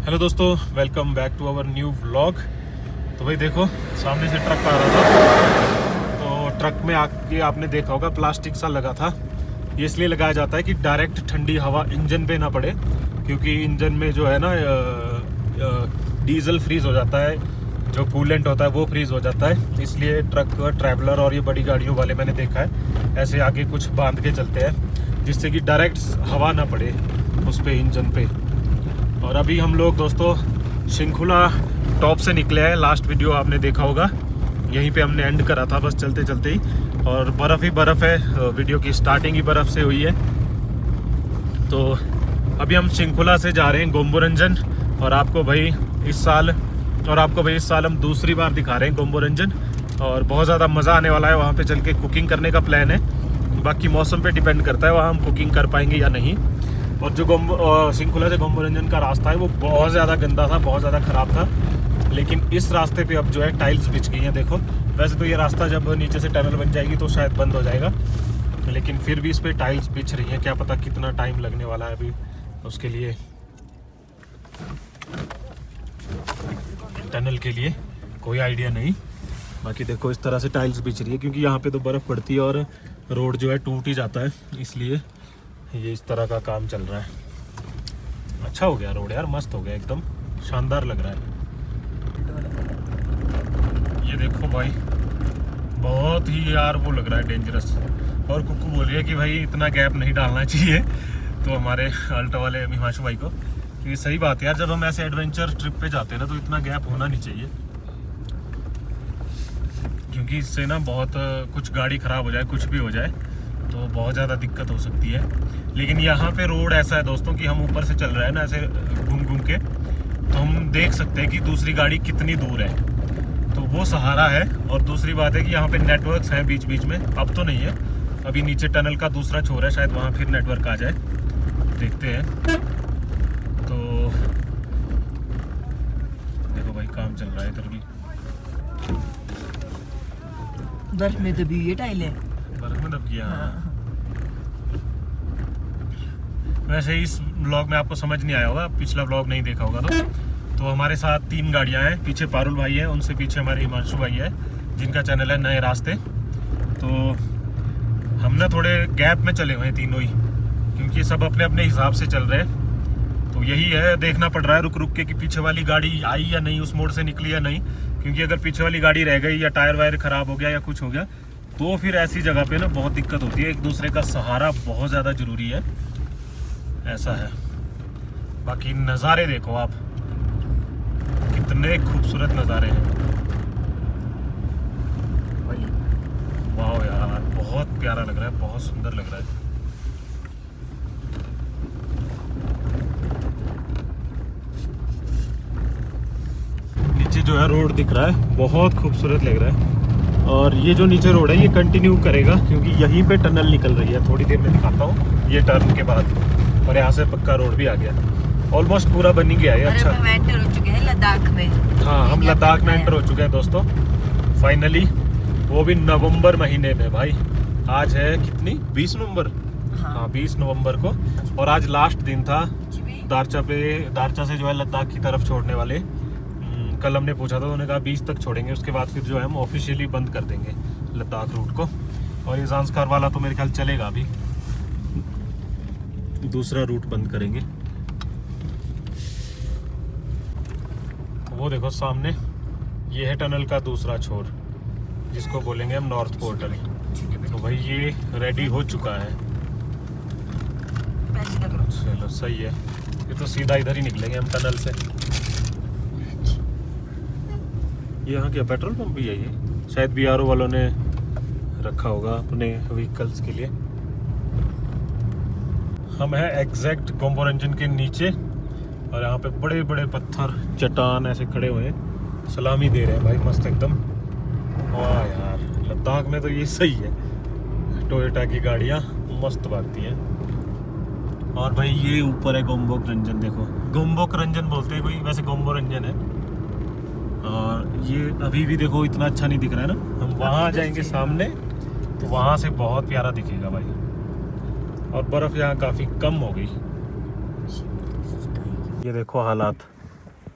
Hello दोस्तों, welcome back to our new vlog. तो भाई देखो, सामने से ट्रक आ रहा था, तो ट्रक में आके आपने देखा होगा प्लास्टिक सा लगा था। ये इसलिए लगाया जाता है कि डायरेक्ट ठंडी हवा इंजन पे ना पड़े, क्योंकि इंजन में जो है ना डीजल फ्रीज हो जाता है, जो कूलेंट होता है वो फ्रीज हो जाता है। इसलिए ट्रक, ट्रैवलर और ये बड़ी गाड़ियों वाले मैंने देखा है ऐसे आगे कुछ बांध के चलते हैं, जिससे कि डायरेक्ट हवा ना पड़े उस पर, इंजन पे। और अभी हम लोग दोस्तों शृंखला टॉप से निकले हैं। लास्ट वीडियो आपने देखा होगा, यहीं पे हमने एंड करा था बस चलते चलते ही। और बर्फ़ ही बर्फ़ है, वीडियो की स्टार्टिंग ही बर्फ़ से हुई है। तो अभी हम शृंखला से जा रहे हैं गोम्बोरंजन, और आपको भाई इस साल हम दूसरी बार दिखा रहे हैं गोम्बोरंजन, और बहुत ज़्यादा मज़ा आने वाला है। वहाँ पे चल के कुकिंग करने का प्लान है, बाकी मौसम पे डिपेंड करता है वहाँ हम कुकिंग कर पाएंगे या नहीं। और जो शृंखला से गोम्बोरंजन का रास्ता है वो बहुत ज़्यादा गंदा था, बहुत ज़्यादा ख़राब था, लेकिन इस रास्ते पे अब जो है टाइल्स बिछ गई हैं। देखो, वैसे तो ये रास्ता जब नीचे से टनल बन जाएगी तो शायद बंद हो जाएगा, लेकिन फिर भी इस पर टाइल्स बिछ रही हैं। क्या पता कितना टाइम लगने वाला है अभी उसके लिए, टनल के लिए कोई आइडिया नहीं। बाकी देखो इस तरह से टाइल्स बिछ रही है, क्योंकि यहाँ पे तो बर्फ़ पड़ती है और रोड जो है टूट ही जाता है, इसलिए ये इस तरह का काम चल रहा है। अच्छा हो गया रोड यार, मस्त हो गया, एकदम शानदार लग रहा है। ये देखो भाई, बहुत ही यार वो लग रहा है डेंजरस। और कुक्कू बोल रही है कि भाई इतना गैप नहीं डालना चाहिए, तो हमारे अल्टो वाले हिमांशु भाई को, तो ये सही बात है यार, जब हम ऐसे एडवेंचर ट्रिप पे जाते हैं ना तो इतना गैप होना नहीं चाहिए, क्योंकि इससे ना बहुत कुछ गाड़ी ख़राब हो जाए, कुछ भी हो जाए तो बहुत ज़्यादा दिक्कत हो सकती है। लेकिन यहाँ पे रोड ऐसा है दोस्तों कि हम ऊपर से चल रहे हैं ना ऐसे घूम घूम के, तो हम देख सकते हैं कि दूसरी गाड़ी कितनी दूर है, तो वो सहारा है। और दूसरी बात है कि यहाँ पे नेटवर्क्स हैं बीच बीच में, अब तो नहीं है, अभी नीचे टनल का दूसरा छोर है, शायद वहाँ फिर नेटवर्क आ जाए, देखते हैं। तो देखो भाई काम चल रहा है इधर भी, बर्फ में दबी ये टाइल है, बर्फ में दब गया। वैसे इस व्लॉग में आपको समझ नहीं आया होगा, पिछला व्लॉग नहीं देखा होगा तो हमारे साथ 3 गाड़ियां हैं। पीछे पारुल भाई है, उनसे पीछे हमारे हिमांशु भाई है, जिनका चैनल है नए रास्ते। तो हम ना थोड़े गैप में चले हुए हैं तीनों ही, क्योंकि सब अपने अपने हिसाब से चल रहे हैं। तो यही है, देखना पड़ रहा है रुक रुक के कि पीछे वाली गाड़ी आई या नहीं, उस मोड़ से निकली या नहीं, क्योंकि अगर पीछे वाली गाड़ी रह गई या टायर वायर ख़राब हो गया या कुछ हो गया तो फिर ऐसी जगह पे ना बहुत दिक्कत होती है। एक दूसरे का सहारा बहुत ज़्यादा ज़रूरी है, ऐसा है। बाकी नज़ारे देखो आप, कितने खूबसूरत नज़ारे हैं, वाह यार, बहुत प्यारा लग रहा है, बहुत सुंदर लग रहा है। नीचे जो है रोड दिख रहा है, बहुत खूबसूरत लग रहा है। और ये जो नीचे रोड है ये कंटिन्यू करेगा, क्योंकि यहीं पे टनल निकल रही है, थोड़ी देर में दिखाता हूँ ये टर्न के बाद। और यहाँ से पक्का रोड भी आ गया, ऑलमोस्ट पूरा बन ही गया है। अच्छा, हम एंटर हो चुके हैं लद्दाख में। हाँ, हम लद्दाख में एंटर हो चुके हैं दोस्तों फाइनली, वो भी नवंबर महीने में। भाई आज है कितनी, 20 नवंबर। हाँ 20 नवंबर को, और आज लास्ट दिन था दारचा से जो है लद्दाख की तरफ छोड़ने वाले। कल हमने पूछा था, उन्होंने कहा 20 तक छोड़ेंगे, उसके बाद फिर जो है हम ऑफिशियली बंद कर देंगे लद्दाख रूट को। और ये ज़ांस्कार वाला तो मेरे ख्याल चलेगा, अभी दूसरा रूट बंद करेंगे। वो देखो सामने, ये है टनल का दूसरा छोर, जिसको बोलेंगे हम नॉर्थ पोर्टल। तो भाई ये रेडी हो चुका है, चलो सही है। ये तो सीधा इधर ही निकलेंगे हम टनल से। यहाँ क्या पेट्रोल पंप भी है ये, शायद BRO वालों ने रखा होगा अपने व्हीकल्स के लिए। हम हैं एग्जैक्ट गोम्बोरंजन के नीचे, और यहाँ पे बड़े बड़े पत्थर चट्टान ऐसे खड़े हुए हैं, सलामी दे रहे हैं भाई, मस्त एकदम। वाह यार, लद्दाख में तो ये सही है, टोयोटा की गाड़ियाँ मस्त भागती हैं। और भाई ये ऊपर है गोम्बोरंजन, देखो गोम्बोरंजन बोलते हैं कोई, वैसे गोम्बोरंजन है। और ये अभी भी देखो इतना अच्छा नहीं दिख रहा है ना, हम वहाँ जाएंगे सामने तो वहाँ से बहुत प्यारा दिखेगा भाई। और बर्फ़ यहाँ काफ़ी कम हो गई, ये देखो हालात,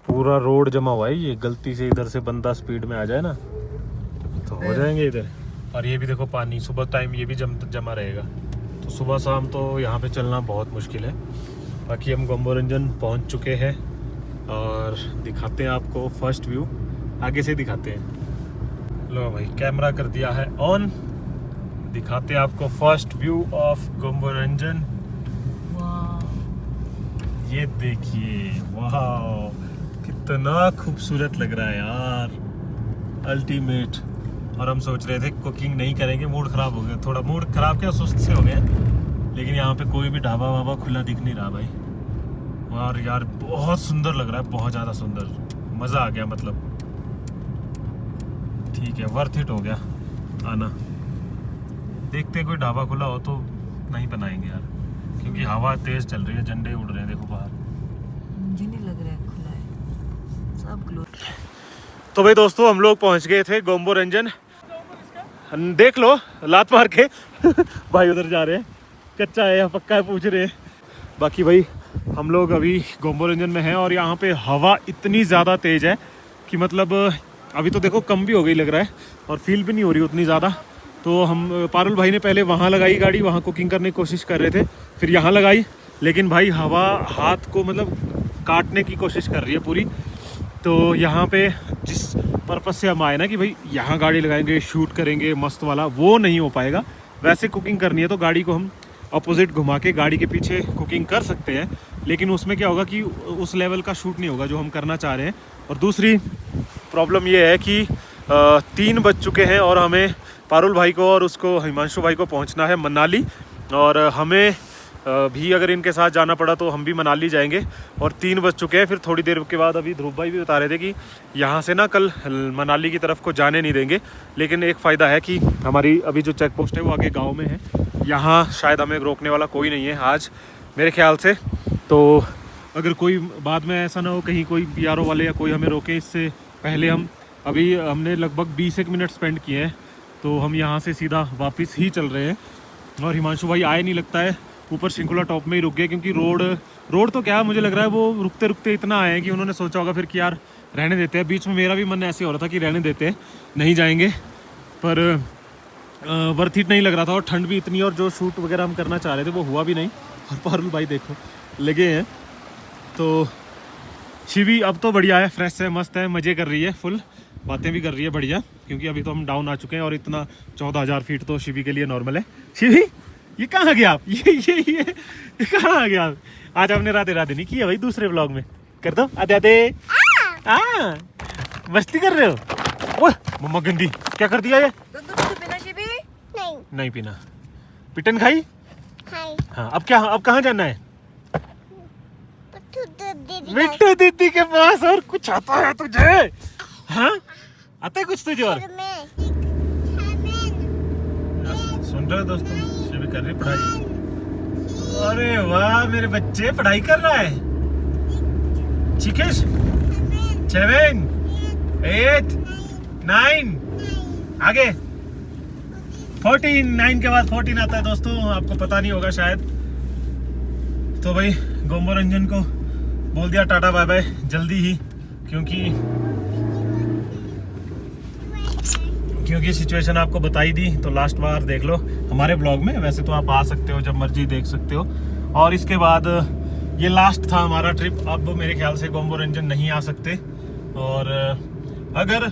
पूरा रोड जमा हुआ है, ये गलती से इधर से बंदा स्पीड में आ जाए ना तो हो जाएंगे इधर। और ये भी देखो पानी सुबह टाइम ये भी जमा रहेगा, तो सुबह शाम तो यहाँ पे चलना बहुत मुश्किल है। बाकी हम गोम्बोरंजन पहुँच चुके हैं और दिखाते हैं आपको फर्स्ट व्यू, आगे से दिखाते हैं। लो भाई कैमरा कर दिया है ऑन, दिखाते हैं आपको फर्स्ट व्यू ऑफ गोम्बोरंजन। ये देखिए वाह कितना खूबसूरत लग रहा है यार, अल्टीमेट। और हम सोच रहे थे कुकिंग नहीं करेंगे, मूड खराब हो गया, थोड़ा मूड खराब क्या सुस्त से हो गए, लेकिन यहाँ पे कोई भी ढाबा वाबा खुला दिख नहीं रहा भाई। और यार बहुत सुंदर लग रहा है, बहुत ज़्यादा सुंदर, मज़ा आ गया मतलब। ठीक है वर्थ इट हो गया आना। देखते हैं कोई ढाबा खुला हो तो नहीं बनाएंगे यार, क्योंकि हवा तेज़ चल रही है, झंडे उड़ रहे हैं देखो बाहर। मुझे नहीं लग रहा है खुला है, सब क्लोज। तो भाई दोस्तों हम लोग पहुंच गए थे गोम्बोरंजन, देख लो लात मार के भाई उधर जा रहे हैं, कच्चा है या पक्का है पूछ रहे हैं। बाकी भाई हम लोग अभी गोम्बोरंजन में हैं और यहाँ पे हवा इतनी ज़्यादा तेज़ है कि मतलब अभी तो देखो कम भी हो गई लग रहा है और फील भी नहीं हो रही उतनी ज़्यादा। तो हम पारुल भाई ने पहले वहाँ लगाई गाड़ी, वहाँ कुकिंग करने की कोशिश कर रहे थे, फिर यहाँ लगाई, लेकिन भाई हवा हाथ को मतलब काटने की कोशिश कर रही है पूरी। तो यहाँ पे जिस पर्पस से हम आए ना कि भाई यहाँ गाड़ी लगाएंगे शूट करेंगे मस्त वाला, वो नहीं हो पाएगा। वैसे कुकिंग करनी है तो गाड़ी को हम अपोजिट घुमा के गाड़ी के पीछे कुकिंग कर सकते हैं, लेकिन उसमें क्या होगा कि उस लेवल का शूट नहीं होगा जो हम करना चाह रहे हैं। और दूसरी प्रॉब्लम ये है कि 3 बज चुके हैं और हमें पारुल भाई को और उसको हिमांशु भाई को पहुंचना है मनाली, और हमें भी अगर इनके साथ जाना पड़ा तो हम भी मनाली जाएंगे। और 3 बज चुके हैं, फिर थोड़ी देर के बाद अभी ध्रुव भाई भी बता रहे थे कि यहाँ से ना कल मनाली की तरफ को जाने नहीं देंगे, लेकिन एक फ़ायदा है कि हमारी अभी जो चेक पोस्ट है वो आगे गाँव में है, यहाँ शायद हमें रोकने वाला कोई नहीं है आज मेरे ख्याल से। तो अगर कोई बाद में ऐसा ना हो कहीं कोई PRO वाले या कोई हमें रोके, इससे पहले हमने लगभग 20 मिनट स्पेंड किए हैं, तो हम यहाँ से सीधा वापस ही चल रहे हैं। और हिमांशु भाई आए नहीं लगता है, ऊपर शिंकुला टॉप में ही रुक गए, क्योंकि रोड तो क्या मुझे लग रहा है वो रुकते रुकते इतना आए हैं कि उन्होंने सोचा होगा फिर कि यार रहने देते हैं। बीच में मेरा भी मन ऐसे हो रहा था कि रहने देते हैं, नहीं जाएंगे, पर वर्थ इट नहीं लग रहा था। और ठंड भी इतनी, और जो शूट वगैरह हम करना चाह रहे थे वो हुआ भी नहीं। और पारुल भाई देखो लगे हैं। तो शिवी अब तो बढ़िया है, फ्रेश है, मस्त है, मज़े कर रही है, फुल बातें भी कर रही है बढ़िया, क्योंकि अभी तो हम डाउन आ चुके हैं और इतना 14,000 फीट तो शिवी के लिए नॉर्मल है। शिवी ये कहाँ गया आप, ये कहाँ आ गया आप? आज आपने राधे राधे नहीं किया भाई, दूसरे व्लॉग में कर दो आधे आधे। मस्ती कर रहे हो? ओह मम्मा गंदी, क्या कर दिया ये? पीना शिवी? नहीं पीना। पिटन खाई? हाँ अब क्या, अब कहाँ जाना है? मिट्टू दीदी के पास। और कुछ आता है तुझे? हाँ आता है कुछ तुझे? और सुन रहे हो दोस्तों, शिवी कर रही पढ़ाई। अरे वाह मेरे बच्चे पढ़ाई कर रहा है। चिकेश 7 8 9 आगे 14, 9 के बाद 14 आता है दोस्तों, आपको पता नहीं होगा शायद। तो भाई गोम्बोरंजन को बोल दिया टाटा बाय बाय जल्दी ही, क्योंकि सिचुएशन आपको बताई दी। तो लास्ट बार देख लो हमारे ब्लॉग में, वैसे तो आप आ सकते हो जब मर्जी देख सकते हो। और इसके बाद ये लास्ट था हमारा ट्रिप, अब मेरे ख्याल से गोम्बोरंजन नहीं आ सकते। और अगर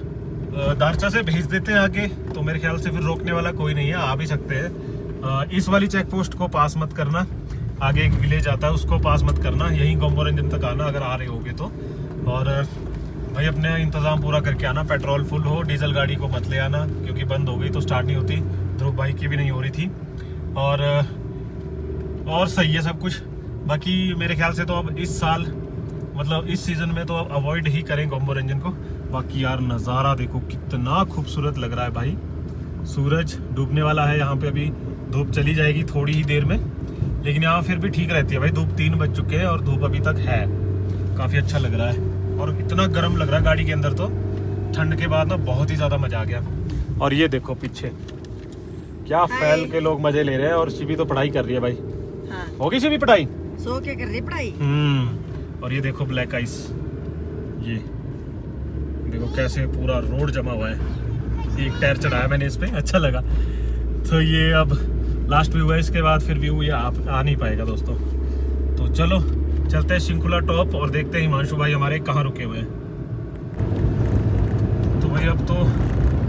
दारचा से भेज देते हैं आगे तो मेरे ख्याल से फिर रोकने वाला कोई नहीं है, आ भी सकते हैं। इस वाली चेक पोस्ट को पास मत करना, आगे एक विलेज आता है उसको पास मत करना, यहीं गोम्बोरंजन तक आना अगर आ रहे होगे तो। और भाई अपने इंतज़ाम पूरा करके आना, पेट्रोल फुल हो, डीजल गाड़ी को मत ले आना क्योंकि बंद हो गई तो स्टार्ट नहीं होती। ध्रुव भाई की भी नहीं हो रही थी। और सही है सब कुछ। बाकी मेरे ख्याल से तो अब इस साल मतलब इस सीज़न में तो अब अवॉइड ही करें गोम्बोरंजन को। बाकी यार नज़ारा देखो कितना खूबसूरत लग रहा है भाई। सूरज डूबने वाला है यहाँ पे, अभी धूप चली जाएगी थोड़ी ही देर में, लेकिन यहाँ फिर भी ठीक रहती है भाई। धूप 3 बज चुके हैं और धूप अभी तक है, काफ़ी अच्छा लग रहा है। और इतना गर्म लग रहा है गाड़ी के अंदर, तो ठंड के बाद ना बहुत ही ज़्यादा मज़ा आ गया। और ये देखो पीछे क्या फैल के लोग मज़े ले रहे हैं। और शिवी तो पढ़ाई कर रही है भाई। हाँ। होगी शिवी पढ़ाई? सो क्या कर रही पढ़ाई? और ये देखो ब्लैक आइस, ये देखो कैसे पूरा रोड जमा हुआ है। एक टायर चढ़ाया मैंने इस पे, अच्छा लगा। तो ये अब लास्ट व्यू है, इसके बाद फिर व्यू ये आ नहीं पाएगा दोस्तों। तो चलो चलते हैं शिंकुला टॉप और देखते हैं हिमांशु भाई हमारे कहाँ रुके हुए हैं। तो भाई अब तो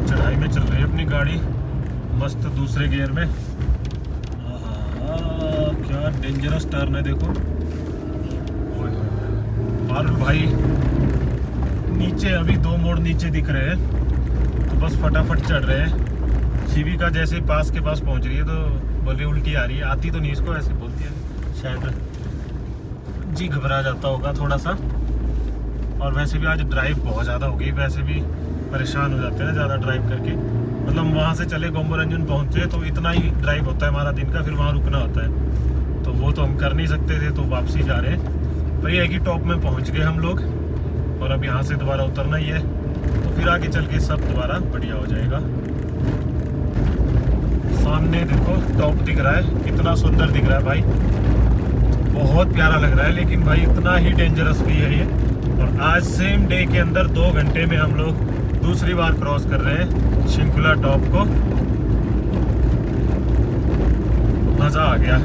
चढ़ाई में चल रही है अपनी गाड़ी मस्त दूसरे गियर में। क्या डेंजरस टर्न है देखो। पारुल भाई नीचे अभी 2 मोड़ नीचे दिख रहे हैं, तो बस फटाफट चढ़ रहे हैं। शिवी का जैसे ही पास के पास पहुंच रही है तो बोल रही उल्टी आ रही है, आती तो नहीं इसको, ऐसे बोलती है शायद जी घबरा जाता होगा थोड़ा सा। और वैसे भी आज ड्राइव बहुत ज़्यादा हो गई, वैसे भी परेशान हो जाते हैं ना ज़्यादा ड्राइव करके। मतलब वहाँ से चले गोम्बरंजन पहुँचे तो इतना ही ड्राइव होता है हमारा दिन का, फिर वहाँ रुकना होता है, तो वो तो हम कर नहीं सकते थे, तो वापसी जा रहे हैं। पर ये है कि टॉप में पहुँच गए हम लोग और अब यहाँ से दोबारा उतरना ही है, तो फिर आगे चल के सब दोबारा बढ़िया हो जाएगा। सामने देखो टॉप दिख रहा है, कितना सुंदर दिख रहा है भाई, बहुत प्यारा लग रहा है। लेकिन भाई इतना ही डेंजरस भी है ये। और आज सेम डे के अंदर 2 घंटे में हम लोग दूसरी बार क्रॉस कर रहे हैं शिंकुला टॉप को। मजा आ गया।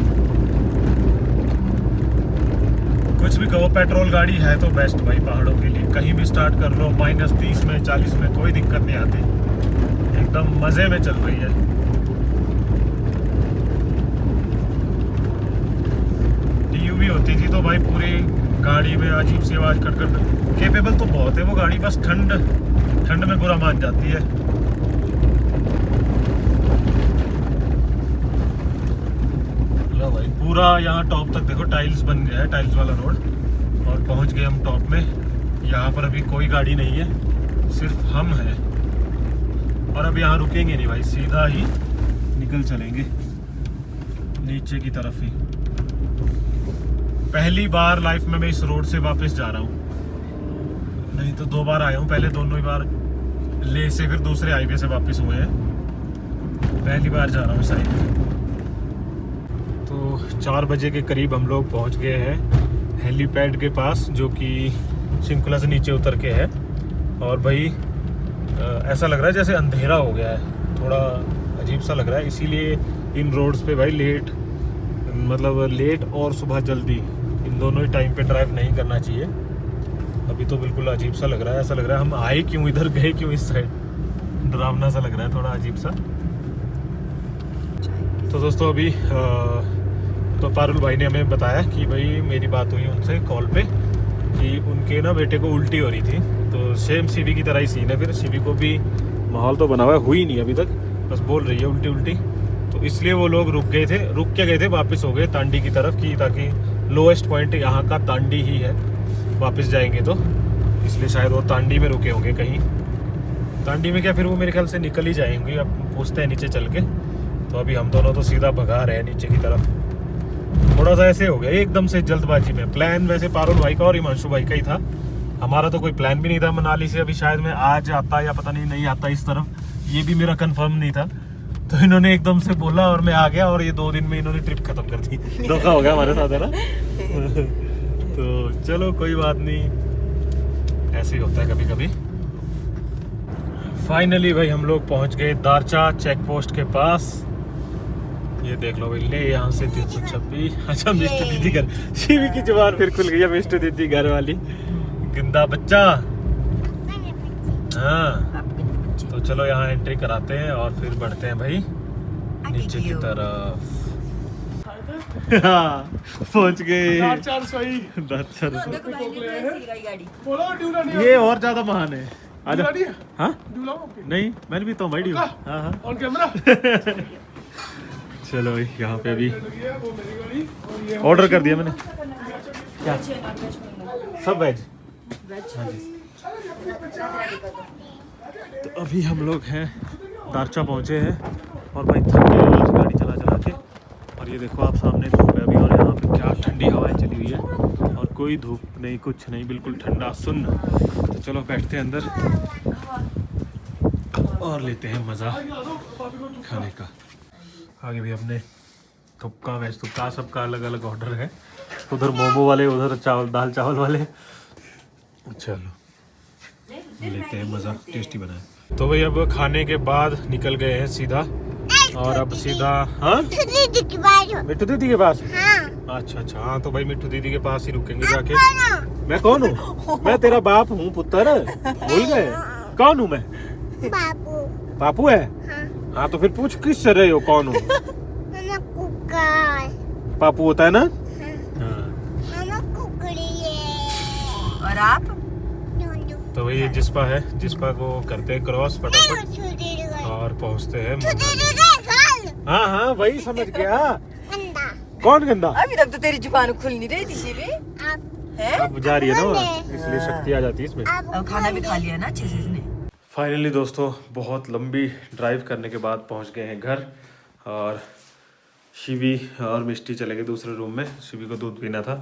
कुछ भी कहो, पेट्रोल गाड़ी है तो बेस्ट भाई पहाड़ों के लिए। कहीं भी स्टार्ट कर लो, -30 में 40 में कोई दिक्कत नहीं आती, एकदम मजे में चल रही है। DUV होती थी तो भाई पूरी गाड़ी में अजीब सी आवाज कर केपेबल तो बहुत है वो गाड़ी, बस ठंड में बुरा मान जाती है। लो भाई पूरा यहाँ टॉप तक देखो टाइल्स बन गया है, टाइल्स वाला रोड। और पहुँच गए हम टॉप में। यहाँ पर अभी कोई गाड़ी नहीं है, सिर्फ हम हैं। और अब यहाँ रुकेंगे नहीं भाई, सीधा ही निकल चलेंगे नीचे की तरफ ही। पहली बार लाइफ में मैं इस रोड से वापस जा रहा हूँ, नहीं तो 2 बार आया हूँ, पहले दोनों ही बार ले से फिर दूसरे हाईवे से वापस हुए हैं। पहली बार जा रहा हूँ साइड। तो 4 बजे के करीब हम लोग पहुँच गए हैं हेलीपैड के पास, जो कि शिंकुला से नीचे उतर के है। और भाई ऐसा लग रहा है जैसे अंधेरा हो गया है, थोड़ा अजीब सा लग रहा है। इसीलिए इन रोड्स पे भाई लेट और सुबह जल्दी, इन दोनों ही टाइम पे ड्राइव नहीं करना चाहिए। अभी तो बिल्कुल अजीब सा लग रहा है, ऐसा लग रहा है हम आए क्यों इधर, गए क्यों इस साइड, डरावना सा लग रहा है, थोड़ा अजीब सा। तो दोस्तों अभी तो पारुल भाई ने हमें बताया कि भाई मेरी बात हुई उनसे कॉल पे कि उनके ना बेटे को उल्टी हो रही थी। तो सेम शिवी की तरह ही सीन है, फिर शिवी को भी माहौल तो बना हुआ है, हुई नहीं अभी तक, बस बोल रही है उल्टी उल्टी। तो इसलिए वो लोग रुक के गए थे, वापस हो गए तांडी की तरफ की, ताकि लोएस्ट पॉइंट यहाँ का तांडी ही है, वापस जाएंगे तो इसलिए शायद वो तांडी में रुके होंगे कहीं। तांडी में क्या, फिर वो मेरे ख्याल से निकल ही जाएंगे, अब पूछते हैं नीचे चल के। तो अभी हम दोनों तो सीधा भगा रहे हैं नीचे की तरफ। थोड़ा सा ऐसे हो गया एकदम से जल्दबाजी में। प्लान वैसे पारुल भाई का और हिमांशु भाई का ही था, हमारा तो कोई प्लान भी नहीं था मनाली से। अभी शायद मैं आज आता या पता नहीं आता इस तरफ, ये भी मेरा कंफर्म नहीं था। तो इन्होंने एकदम से बोला और मैं आ गया, और ये 2 दिन में इन्होंने ट्रिप खत्म कर दी। धोखा हो गया हमारे साथ, है ना। तो चलो कोई बात नहीं, ऐसे ही होता है कभी कभी। फाइनली भाई हम लोग पहुंच गए दारचा चेक पोस्ट के पास। ये देख लो भाई, ले यहाँ से 326। अच्छा मिस्टर दीदी घर, शिवी की जुबान फिर खुल गई है, मिस्टर दीदी घर वाली गंदा बच्चा। हाँ तो चलो यहाँ एंट्री कराते हैं और फिर बढ़ते हैं भाई नीचे की तरफ। हाँ पहुँच गए। ये और ज्यादा महान है। आजा। हाँ नहीं, मैंने भी तो भाई ड्यू। हाँ हाँ ऑन कैमरा। चलो भाई यहाँ पे अभी ऑर्डर कर दिया मैंने। क्या सब वेज? हाँ जी। तो अभी हम लोग हैं दारचा पहुँचे हैं, और भाई थक गए गाड़ी चला चला के। और ये देखो आप सामने धूप है अभी, और यहाँ पे क्या ठंडी हवाएं चली हुई है, और कोई धूप नहीं कुछ नहीं, बिल्कुल ठंडा सुन्न। तो चलो बैठते हैं अंदर और लेते हैं मज़ा खाने का। आगे भी अपने थुक्का वेज थुक्का सबका अलग अलग ऑर्डर है। उधर मोमो वाले, उधर चावल दाल चावल वाले। चलो लेते हैं मज़ा, टेस्टी बना है। तो भाई अब खाने के बाद निकल गए हैं सीधा, और अब सीधा हाँ मिट्टू दीदी के पास। अच्छा अच्छा, हाँ तो भाई मिट्टू दीदी के पास ही रुकेंगे जाके। मैं कौन हूँ? मैं तेरा बाप हूँ पुत्र, भूल गए? कौन हूँ मैं? पापू है? हाँ तो फिर पूछ किस से रहे हो, कौन हूँ? पापू होता है ना? हाँ। और आप? तो भाई ये जिस्पा है, जिस्पा को करते हैं क्रॉस फटाफट और पहुँचते हैं। हाँ हाँ वही समझ गया। कौन गंदा? अभी तक तो तेरी जुबान खुल नहीं रही थी शिवी। अब जा रही है ना, इसलिए शक्ति आ जाती है इसमें। अब खाना भी खा लिया ना अच्छे से इसने। फाइनली दोस्तों बहुत लंबी ड्राइव करने के बाद पहुंच गए हैं घर, और शिवी और मिष्टी चले गए दूसरे रूम में। शिवी को दूध पीना था,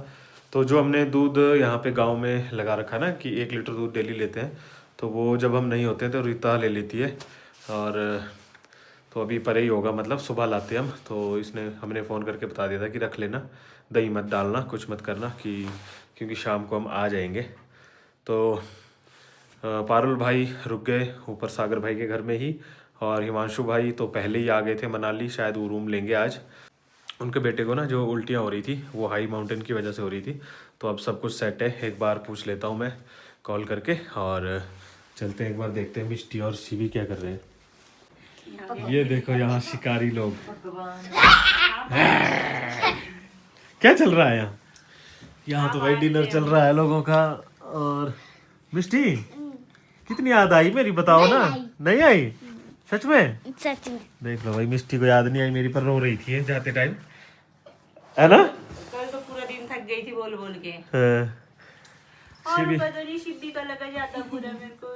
तो जो हमने दूध यहाँ पे गांव में लगा रखा ना कि 1 लीटर दूध डेली लेते हैं, तो वो जब हम नहीं होते हैं तो रीता ले लेती है। और तो अभी परे ही होगा, मतलब सुबह लाते हैं हम। तो इसने हमने फ़ोन करके बता दिया था कि रख लेना, दही मत डालना, कुछ मत करना, कि क्योंकि शाम को हम आ जाएंगे। तो पारुल भाई रुक गए ऊपर सागर भाई के घर में ही, और हिमांशु भाई तो पहले ही आ गए थे मनाली, शायद वो रूम लेंगे आज। उनके बेटे को ना जो उल्टियाँ हो रही थी वो हाई माउंटेन की वजह से हो रही थी, तो अब सब कुछ सेट है। एक बार पूछ लेता हूँ मैं कॉल करके, और चलते हैं एक बार देखते हैं मिष्टी और शिवी क्या कर रहे हैं। ये देखो यहाँ शिकारी लोग। क्या चल रहा है यहाँ? यहाँ तो भाई डिनर चल रहा है लोगों का। और मिष्टी कितनी याद आई मेरी, बताओ ना। नहीं आई? सच में? सच में। देख लो भाई, मिष्टी को याद नहीं आई मेरी, पर रो रही थी जाते टाइम, है ना? कल तो पूरा दिन थक गई थी बोल बोल के। हाँ। और शिवी पता नहीं शिब्बी का लगा जाता पूरा मेरे को।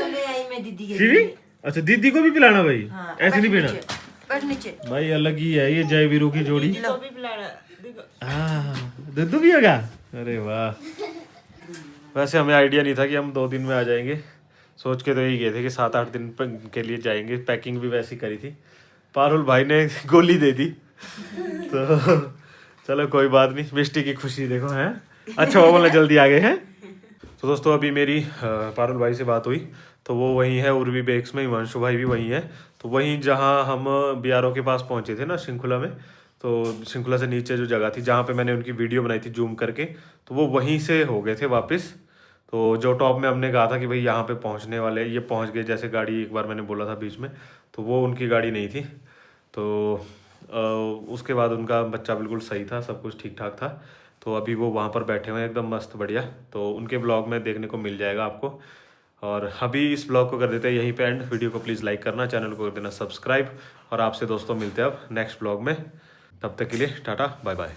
ले आई मैं दीदी के शिवी, अच्छा दीदी को भी पिलाना भाई? हाँ, ऐसे नहीं पीना बैठ नीचे। भाई, अलग ही है ये जय वीरू की जोड़ी। को भी पिलाना देखो। हाँ, दूध भी होगा? अरे वाह। वैसे हमें आइडिया नहीं था कि हम 2 दिन में आ जाएंगे, सोच के तो यही गए थे कि 7-8 दिन के लिए जाएंगे। पैकिंग भी वैसी करी थी, पारुल भाई ने गोली दे दी। तो चलो कोई बात नहीं, मिष्टी की खुशी देखो है। अच्छा वो बोला जल्दी आ गए हैं। तो दोस्तों अभी मेरी पारुल भाई से बात हुई, तो वो वहीं है उर्वी बेक्स में, हिमांशु भाई भी वहीं है। तो वहीं जहाँ हम BRO के पास पहुँचे थे ना शृंखला में, तो शृंखला से नीचे जो जगह थी जहाँ पे मैंने उनकी वीडियो बनाई थी जूम करके, तो वो वहीं से हो गए थे वापस। तो जो टॉप में हमने कहा था कि भाई यहाँ पे पहुँचने वाले, ये पहुँच गए। जैसे गाड़ी एक बार मैंने बोला था बीच में, तो वो उनकी गाड़ी नहीं थी। तो उसके बाद उनका बच्चा बिल्कुल सही था, सब कुछ ठीक ठाक था। तो अभी वो वहाँ पर बैठे हुए हैं एकदम मस्त बढ़िया। तो उनके ब्लॉग में देखने को मिल जाएगा आपको। और अभी इस ब्लॉग को कर देते हैं यहीं पे एंड। वीडियो को प्लीज़ लाइक करना, चैनल को कर देना सब्सक्राइब, और आपसे दोस्तों मिलते हैं अब नेक्स्ट ब्लॉग में। तब तक के लिए टाटा बाय बाय।